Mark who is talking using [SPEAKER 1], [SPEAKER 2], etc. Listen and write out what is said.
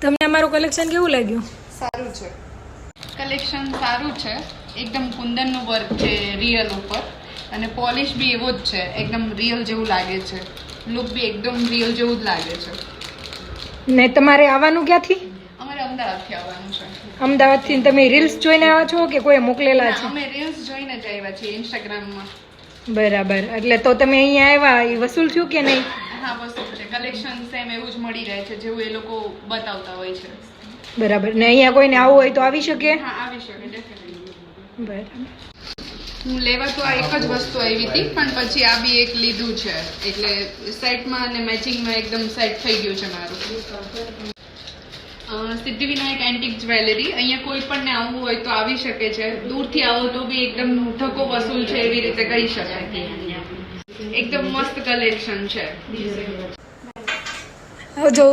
[SPEAKER 1] તમને અમારું કલેક્શન કેવું લાગ્યું?
[SPEAKER 2] સારું છે, કલેક્શન સારું છે, એકદમ કુંદનનું વર્ક છે રિયલ ઉપર, અને પોલિશ બી એવો જ છે, એકદમ રિયલ જેવું લાગે છે, લુક બી એકદમ રિયલ જેવું જ લાગે છે.
[SPEAKER 1] ને તમારે આવવાનું ક્યાંથી?
[SPEAKER 2] અમારે અમદાવાદથી આવવાનું છે.
[SPEAKER 1] અમદાવાદથી તમે રીલ્સ જોઈને આવ્યા છો કે કોઈ મોકલેલા છે?
[SPEAKER 2] અમે રીલ્સ જોઈને જ આવ્યા છીએ ઇન્સ્ટાગ્રામમાં.
[SPEAKER 1] બરાબર, એટલે તો તમે અહીંયા આવ્યા એ વસૂલ થયું કે નહીં?
[SPEAKER 2] હા, વસ્તુ છે, કલેક્શન સેમ એવું જ મળી રહે છે જેવું એ લોકો બતાવતા હોય છે.
[SPEAKER 1] બરાબર, ને અહીંયા કોઈને આવવું હોય તો આવી શકે?
[SPEAKER 2] હા, આવી શકે ડેફિનેટલી.
[SPEAKER 1] બરાબર,
[SPEAKER 2] હું લેવા તો આ એક જ વસ્તુ આવી હતી, પણ પછી આ બી એક લીધું છે, એટલે સેટમાં અને મેચિંગમાં એકદમ સેટ થઈ ગયું છે મારું. સિદ્ધિવિનાયક એન્ટિક જ્વેલરી, અહીંયા કોઈ પણ ને આવવું હોય તો આવી શકે છે, દૂરથી આવો તો બી એકદમ ધક્કો વસૂલ છે એવી રીતે કહી શકાય. એકદમ મસ્ત કલેક્શન છે.
[SPEAKER 1] આવજો.